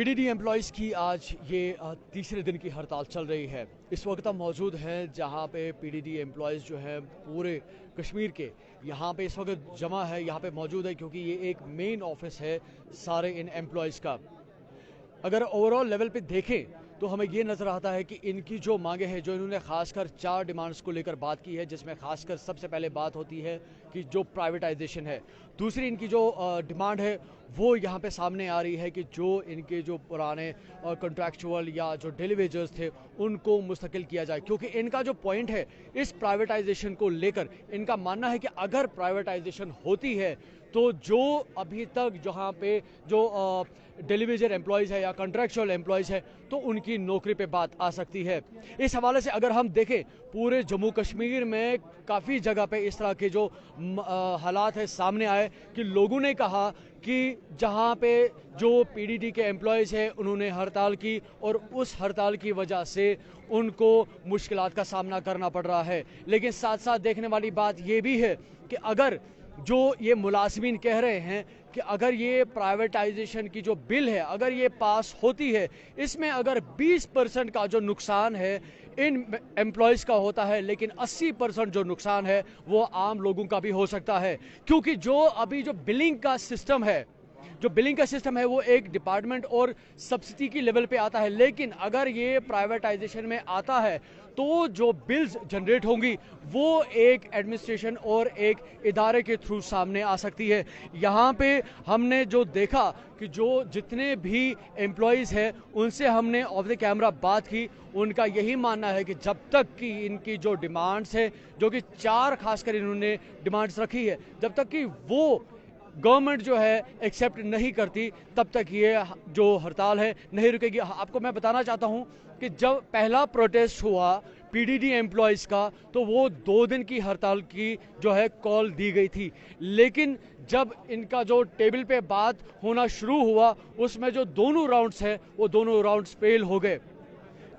PDD employees की आज ये तीसरे दिन की हड़ताल चल रही है। इस वक्त हम मौजूद हैं जहां पे पीडीडी एम्प्लॉयज़ जो है पूरे कश्मीर के यहाँ पे इस वक्त जमा है, यहाँ पे मौजूद है क्योंकि ये एक मेन ऑफिस है सारे इन एम्प्लॉयज़ का। अगर ओवरऑल लेवल पे देखें तो हमें ये नज़र आता है कि इनकी जो मांगे हैं, जो इन्होंने खासकर 4 डिमांड्स को लेकर बात की है, जिसमें खासकर सबसे पहले बात होती है कि जो प्राइवेटाइजेशन है। दूसरी इनकी जो डिमांड है वो यहाँ पे सामने आ रही है कि जो इनके जो पुराने कॉन्ट्रैक्चुअल या जो डेली वेजर्स थे उनको मुस्तकिल किया जाए, क्योंकि इनका जो पॉइंट है इस प्राइवेटाइजेशन को लेकर, इनका मानना है कि अगर प्राइवेटाइजेशन होती है तो जो अभी तक जहाँ पे जो डेली वेजर एम्प्लॉयज़ है या कॉन्ट्रैक्चुअल एम्प्लॉयज़ है तो उनकी नौकरी पे बात आ सकती है। इस हवाले से अगर हम देखें पूरे जम्मू कश्मीर में काफ़ी जगह पे इस तरह के जो हालात है सामने आए कि लोगों ने कहा कि जहां पे जो पीडीडी के एम्प्लॉयज़ हैं उन्होंने हड़ताल की और उस हड़ताल की वजह से उनको मुश्किलात का सामना करना पड़ रहा है। लेकिन साथ साथ देखने वाली बात ये भी है कि अगर जो ये मुलाजिमीन कह रहे हैं कि अगर ये प्राइवेटाइजेशन की जो बिल है अगर ये पास होती है, इसमें अगर 20% का जो नुकसान है इन एम्प्लॉयज़ का होता है, लेकिन 80% जो नुकसान है वो आम लोगों का भी हो सकता है। क्योंकि जो अभी जो बिलिंग का सिस्टम है वो एक डिपार्टमेंट और सब्सिडी की लेवल पे आता है, लेकिन अगर ये प्राइवेटाइजेशन में आता है तो जो बिल्स जनरेट होंगी वो एक एडमिनिस्ट्रेशन और एक इदारे के थ्रू सामने आ सकती है। यहाँ पे हमने जो देखा कि जो जितने भी एम्प्लॉयज़ हैं उनसे हमने ऑफ द कैमरा बात की, उनका यही मानना है कि जब तक कि इनकी जो डिमांड्स है, जो कि 4 खासकर इन्होंने डिमांड्स रखी है, जब तक कि वो गवर्नमेंट जो है एक्सेप्ट नहीं करती तब तक ये जो हड़ताल है नहीं रुकेगी। आपको मैं बताना चाहता हूं कि जब पहला प्रोटेस्ट हुआ पीडीडी एम्प्लॉयज़ का तो वो 2 दिन की हड़ताल की जो है कॉल दी गई थी, लेकिन जब इनका जो टेबल पे बात होना शुरू हुआ उसमें जो दोनों राउंड्स हैं वो दोनों राउंड्स फेल हो गए।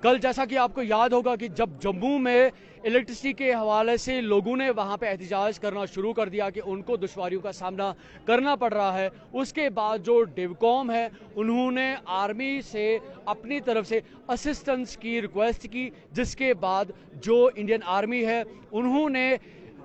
कल जैसा कि आपको याद होगा कि जब जम्मू में इलेक्ट्रिसिटी के हवाले से लोगों ने वहां पे एहतजाज करना शुरू कर दिया कि उनको दुश्वारियों का सामना करना पड़ रहा है, उसके बाद जो डिवकॉम है उन्होंने आर्मी से अपनी तरफ से असिस्टेंस की रिक्वेस्ट की, जिसके बाद जो इंडियन आर्मी है उन्होंने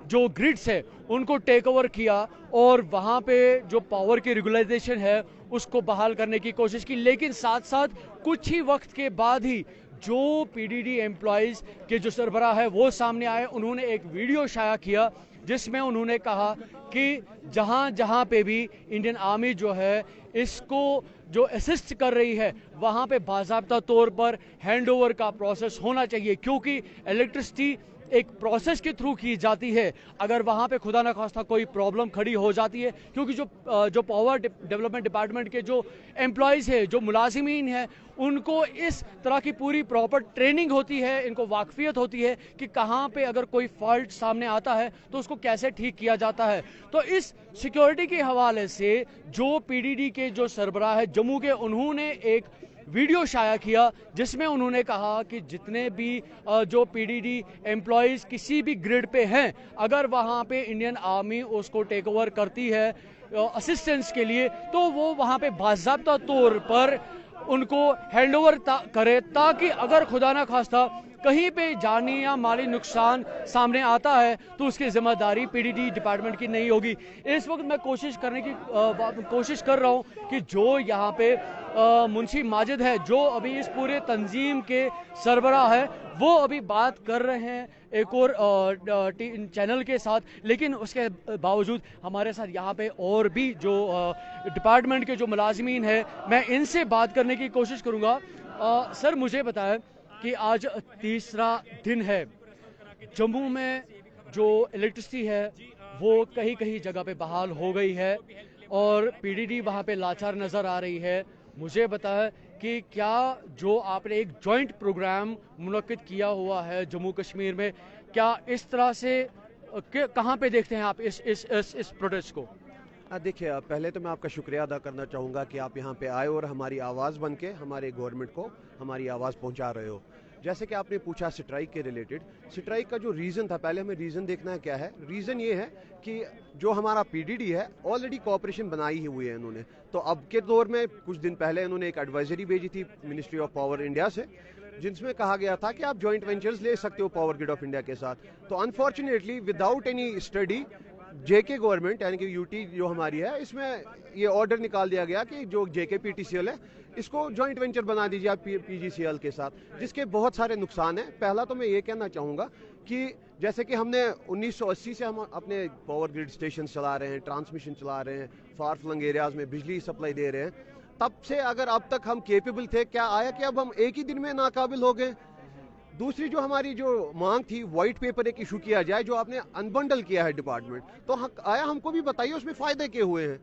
जो ग्रिड्स है उनको टेक ओवर किया और वहाँ पे जो पावर की रेगुलाइजेशन है उसको बहाल करने की कोशिश की। लेकिन साथ साथ कुछ ही वक्त के बाद ही जो पीडीडी एम्प्लॉयज़ के जो सरबराह है वो सामने आए, उन्होंने एक वीडियो शाया किया जिसमें उन्होंने कहा कि जहाँ जहाँ पे भी इंडियन आर्मी जो है इसको जो असिस्ट कर रही है वहाँ पे बाज़ाब्ता तौर पर हैंडओवर का प्रोसेस होना चाहिए, क्योंकि इलेक्ट्रिसिटी एक प्रोसेस के थ्रू की जाती है। अगर वहाँ पे खुदा न खास्ता कोई प्रॉब्लम खड़ी हो जाती है, क्योंकि जो पावर डेवलपमेंट डिपार्टमेंट के जो एम्प्लॉयज़ है, जो मुलाजिमीन हैं, उनको इस तरह की पूरी प्रॉपर ट्रेनिंग होती है, इनको वाकफियत होती है कि कहाँ पे अगर कोई फॉल्ट सामने आता है तो उसको कैसे ठीक किया जाता है। तो इस सिक्योरिटी के हवाले से जो पीडीडी के जो सरबराह है जम्मू के, उन्होंने एक वीडियो शाया किया जिसमें उन्होंने कहा कि जितने भी जो पीडीडी एम्प्लॉयज़ किसी भी ग्रिड पे हैं, अगर वहाँ पे इंडियन आर्मी उसको टेक ओवर करती है असिस्टेंस के लिए तो वो वहाँ पे बाज़ाब्ता तौर पर उनको हैंडओवर करे, ताकि अगर खुदा ना खास्ता कहीं पे जानी या माली नुकसान सामने आता है तो उसकी जिम्मेदारी पीडीडी डिपार्टमेंट की नहीं होगी। इस वक्त मैं कोशिश कर रहा हूँ कि जो यहाँ पे मुंशी माजिद है, जो अभी इस पूरे तंजीम के सरबराह है, वो अभी बात कर रहे हैं एक और चैनल के साथ, लेकिन उसके बावजूद हमारे साथ यहाँ पे और भी जो डिपार्टमेंट के जो मुलाजिमीन है, मैं इनसे बात करने की कोशिश करूँगा। सर मुझे बताएं कि आज तीसरा दिन है, जम्मू में जो इलेक्ट्रिसिटी है वो कहीं कहीं जगह पे बहाल हो गई है और पीडीडी वहाँ पे लाचार नज़र आ रही है। मुझे बताएं कि क्या जो आपने एक जॉइंट प्रोग्राम मुनक्किद किया हुआ है जम्मू कश्मीर में, क्या इस तरह से कहाँ पे देखते हैं आप इस प्रोटेस्ट को? देखिए, पहले तो मैं आपका शुक्रिया अदा करना चाहूँगा कि आप यहाँ पे आए और हमारी आवाज़ बन के हमारे गवर्नमेंट को हमारी आवाज़ पहुँचा रहे हो। जैसे कि आपने पूछा स्ट्राइक के रिलेटेड, स्ट्राइक का जो रीज़न था, पहले हमें रीज़न देखना है क्या है। रीज़न ये है कि जो हमारा पीडीडी है ऑलरेडी कॉपरेशन बनाई ही हुई है इन्होंने। तो अब के दौर में कुछ दिन पहले इन्होंने एक एडवाइजरी भेजी थी मिनिस्ट्री ऑफ पावर इंडिया से, जिसमें कहा गया था कि आप जॉइंट वेंचर्स ले सकते हो पावर ग्रिड ऑफ इंडिया के साथ। तो अनफॉर्चुनेटली विदाउट एनी स्टडी जेके गवर्नमेंट यानी कि यूटी जो हमारी है, इसमें ये ऑर्डर निकाल दिया गया कि जो जेके पीटीसीएल है इसको जॉइंट वेंचर बना दीजिए आप पीजीसीएल के साथ, जिसके बहुत सारे नुकसान हैं। पहला तो मैं ये कहना चाहूँगा कि जैसे कि हमने 1980 से हम अपने पावर ग्रिड स्टेशन चला रहे हैं, ट्रांसमिशन चला रहे हैं, फार फ्लंग एरियाज में बिजली सप्लाई दे रहे हैं, तब से अगर अब तक हम केपेबल थे, क्या आया कि अब हम एक ही दिन में नाकाबिल हो गए। दूसरी जो हमारी जो मांग थी, व्हाइट पेपर एक इशू किया जाए जो आपने अनबंडल किया है डिपार्टमेंट, तो आया हमको भी बताइए उसमें फायदे क्या हुए हैं,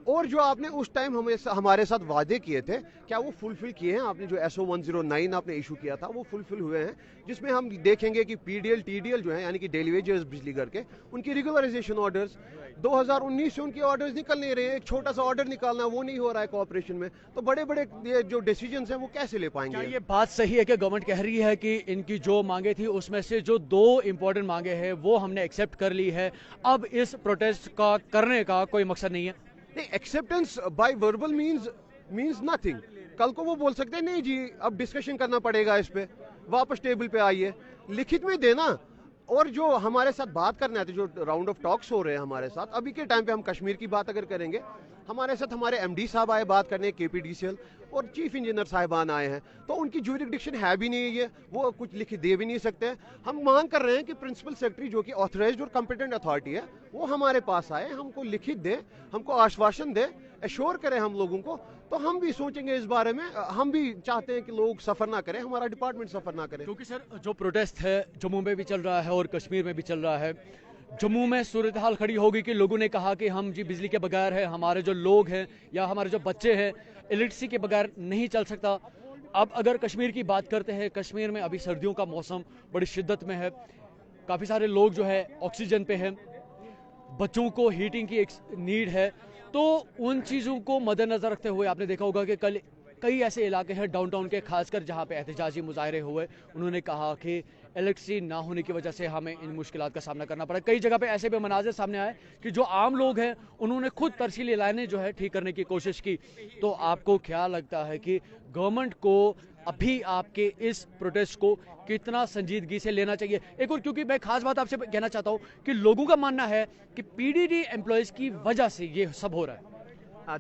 और जो आपने उस टाइम हमारे साथ वादे किए थे क्या वो फुलफिल किए हैं। आपने जो SO 109 आपने इशू किया था वो फुलफिल हुए हैं, जिसमें हम देखेंगे कि पीडीएल टीडीएल जो है यानी कि डेली वेजेस बिजली घर के, उनकी रेगुलराइजेशन ऑर्डर्स 2019 से उनके ऑर्डर्स निकल नहीं रहे हैं। एक छोटा सा ऑर्डर निकालना वो नहीं हो रहा है कॉर्पोरेशन में, तो बड़े बड़े ये जो डिसीजंस हैं वो कैसे ले पाएंगे। क्या ये बात सही है कि गवर्नमेंट कह रही है कि इनकी जो मांगे थी उसमें से जो 2 इंपॉर्टेंट मांगे हैं वो हमने एक्सेप्ट कर ली है, अब इस प्रोटेस्ट का करने का कोई मकसद नहीं है? नहीं, acceptance bye verbal means nothing. कल को वो बोल सकते हैं नहीं जी अब डिस्कशन करना पड़ेगा, इस पे वापस टेबल पे आइए, लिखित में देना। और जो हमारे साथ बात करने आते, जो राउंड ऑफ टॉक्स हो रहे हैं हमारे साथ अभी के टाइम पे, हम कश्मीर की बात अगर करेंगे, हमारे साथ हमारे एमडी साहब आए बात करने, केपीडीसीएल, और चीफ इंजीनियर साहिबान आए हैं, तो उनकी ज्यूरिडिक्शन है भी नहीं है, वो कुछ लिख दे भी नहीं सकते हैं। हम मांग कर रहे हैं कि प्रिंसिपल सेक्रेटरी जो कि ऑथराइज्ड और कॉम्पिटेंट अथॉरिटी है वो हमारे पास आए, हमको लिखित दें, हमको आश्वासन दें, एश्योर करें हम लोगों को, तो हम भी सोचेंगे इस बारे में। हम भी चाहते हैं कि लोग सफर ना करें, हमारा डिपार्टमेंट सफर ना करे। क्योंकि सर जो प्रोटेस्ट है जम्मू में भी चल रहा है और कश्मीर में भी चल रहा है। जम्मू में सूरत हाल खड़ी होगी कि लोगों ने कहा कि हम जी बिजली के बगैर है, हमारे जो लोग हैं या हमारे जो बच्चे हैं इलेक्ट्रिसिटी के बगैर नहीं चल सकता। अब अगर कश्मीर की बात करते हैं, कश्मीर में अभी सर्दियों का मौसम बड़ी शिद्दत में है, काफ़ी सारे लोग जो है ऑक्सीजन पे हैं, बच्चों को हीटिंग की एक नीड है, तो उन चीज़ों को मद्देनज़र रखते हुए आपने देखा होगा कि कल कई ऐसे इलाके हैं डाउनटाउन के, खासकर जहां पे एहतजाजी मुजाहरे हुए, उन्होंने कहा कि इलेक्ट्रिसिटी ना होने की वजह से हमें इन मुश्किलात का सामना करना पड़ा। कई जगह पे ऐसे भी मनाजिर सामने आए कि जो आम लोग हैं उन्होंने खुद तरसीली लाइनें जो है ठीक करने की कोशिश की। तो आपको क्या लगता है कि गवर्नमेंट को अभी आपके इस प्रोटेस्ट को कितना संजीदगी से लेना चाहिए? एक और, क्योंकि मैं खास बात आपसे कहना चाहता हूँ कि लोगों का मानना है कि पीडीडी एम्प्लॉयज़ की वजह से ये सब हो रहा है।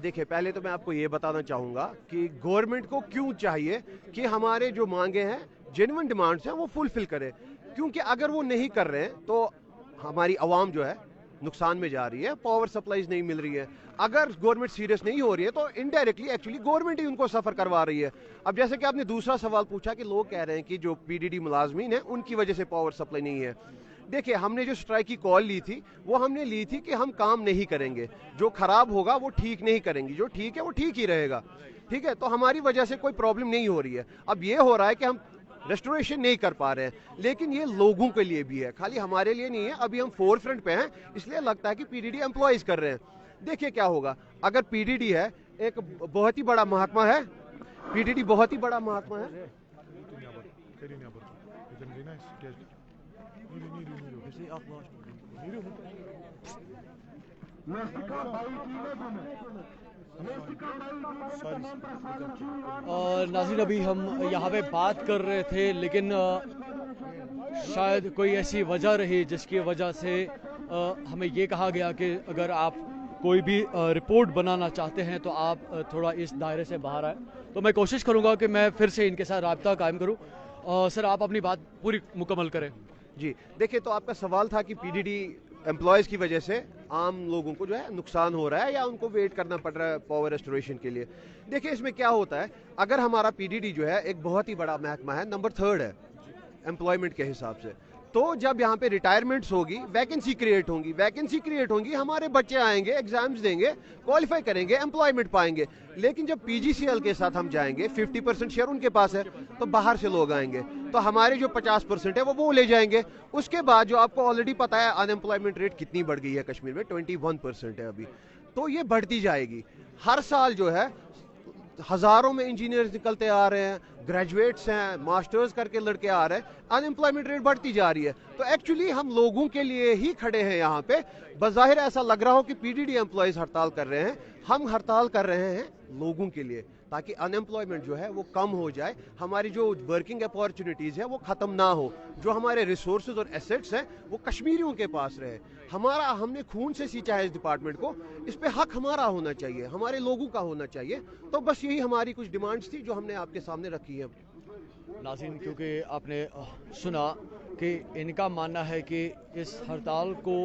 देखिए, पहले तो मैं आपको ये बताना चाहूँगा कि गवर्नमेंट को क्यों चाहिए कि हमारे जो मांगे हैं, जेन्युइन डिमांड्स हैं, वो फुलफिल करे, क्योंकि अगर वो नहीं कर रहे हैं तो हमारी आवाम जो है नुकसान में जा रही है, पावर सप्लाईज नहीं मिल रही है। अगर गवर्नमेंट सीरियस नहीं हो रही है तो इनडायरेक्टली एक्चुअली गवर्नमेंट ही उनको सफ़र करवा रही है। अब जैसे कि आपने दूसरा सवाल पूछा कि लोग कह रहे हैं कि जो पीडीडी मुलाजमीन है उनकी वजह से पावर सप्लाई नहीं है। देखिए, हमने जो स्ट्राइक की कॉल ली थी वो हमने ली थी कि हम काम नहीं करेंगे, जो खराब होगा वो ठीक नहीं करेंगे, जो ठीक है वो ठीक ही रहेगा। ठीक है, तो हमारी वजह से कोई प्रॉब्लम नहीं हो रही है। अब ये हो रहा है कि हम रेस्टोरेशन नहीं कर पा रहे हैं, लेकिन ये लोगों के लिए भी है, खाली हमारे लिए नहीं है। अभी हम फोर फ्रंट पे हैं, इसलिए लगता है कि पीडीडी एम्प्लॉयज कर रहे हैं। देखिए क्या होगा, अगर पीडीडी है एक बहुत ही बड़ा महकमा है, पीडीडी बहुत ही बड़ा महकमा है। नाज़रीन, अभी हम यहाँ पे बात कर रहे थे, लेकिन शायद कोई ऐसी वजह रही जिसकी वजह से हमें ये कहा गया कि अगर आप कोई भी रिपोर्ट बनाना चाहते हैं तो आप थोड़ा इस दायरे से बाहर आए। तो मैं कोशिश करूँगा कि मैं फिर से इनके साथ राब्ता कायम करूँ। सर, आप अपनी बात पूरी मुकम्मल करें। जी, देखिए, तो आपका सवाल था कि पीडीडी एम्प्लॉयज़ की वजह से आम लोगों को जो है नुकसान हो रहा है या उनको वेट करना पड़ रहा है पावर रेस्टोरेशन के लिए। देखिए, इसमें क्या होता है, अगर हमारा पीडीडी जो है एक बहुत ही बड़ा महकमा है, नंबर 3 है एम्प्लॉयमेंट के हिसाब से, तो जब यहाँ पे रिटायरमेंट्स होगी, वैकेंसी क्रिएट होंगी, हमारे बच्चे आएंगे, एग्जाम्स देंगे, क्वालिफाई करेंगे, एम्प्लॉयमेंट पाएंगे। लेकिन जब पीजीसीएल के साथ हम जाएंगे, 50% शेयर उनके पास है, तो बाहर से लोग आएंगे, तो हमारे जो 50% है वो ले जाएंगे। उसके बाद जो आपको ऑलरेडी पता है अनएम्प्लॉयमेंट रेट कितनी बढ़ गई है कश्मीर में, 21% है अभी, तो ये बढ़ती जाएगी। हर साल जो है हज़ारों में इंजीनियर्स निकलते आ रहे हैं, ग्रेजुएट्स हैं, मास्टर्स करके लड़के आ रहे हैं, अनएम्प्लॉयमेंट रेट बढ़ती जा रही है। तो एक्चुअली हम लोगों के लिए ही खड़े हैं यहाँ पे। बज़ाहिर ऐसा लग रहा हो कि पीडीडी एम्प्लॉयज़ हड़ताल कर रहे हैं, हम हड़ताल कर रहे हैं लोगों के लिए, ताकि अनएम्प्लॉयमेंट जो है वो कम हो जाए, हमारी जो वर्किंग अपॉर्चुनिटीज़ है वो ख़त्म ना हो, जो हमारे रिसोर्सेज और एसेट्स हैं वो कश्मीरियों के पास रहे। हमने खून से सींचा है इस डिपार्टमेंट को, इस पे हक हमारा होना चाहिए, हमारे लोगों का होना चाहिए। तो बस यही हमारी कुछ डिमांड्स थी जो हमने आपके सामने रखी है। नाज़रीन, क्योंकि आपने सुना कि इनका मानना है कि इस हड़ताल को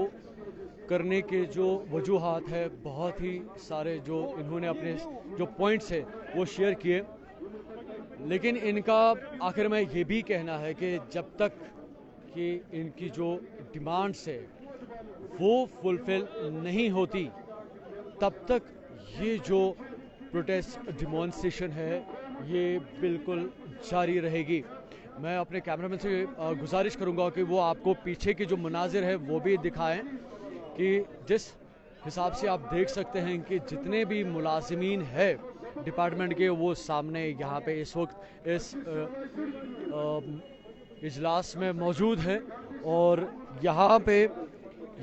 करने के जो वजूहात है, बहुत ही सारे जो इन्होंने अपने जो पॉइंट्स है वो शेयर किए, लेकिन इनका आखिर में ये भी कहना है कि जब तक कि इनकी जो डिमांड्स है वो फुलफिल नहीं होती, तब तक ये जो प्रोटेस्ट डिमॉन्स्ट्रेशन है ये बिल्कुल जारी रहेगी। मैं अपने कैमरामैन से गुजारिश करूंगा कि वो आपको पीछे की जो मनाजिर है वो भी दिखाएं, कि जिस हिसाब से आप देख सकते हैं कि जितने भी मुलाजिमीन है डिपार्टमेंट के, वो सामने यहाँ पे इस वक्त इस इजलास में मौजूद है। और यहाँ पे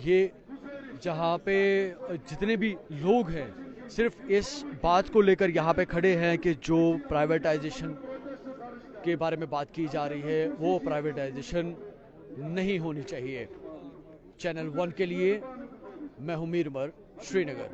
ये जहाँ पे जितने भी लोग हैं सिर्फ इस बात को लेकर यहाँ पे खड़े हैं कि जो प्राइवेटाइजेशन के बारे में बात की जा रही है वो प्राइवेटाइजेशन नहीं होनी चाहिए। चैनल 1 के लिए मैं हूं मीर उमर, श्रीनगर।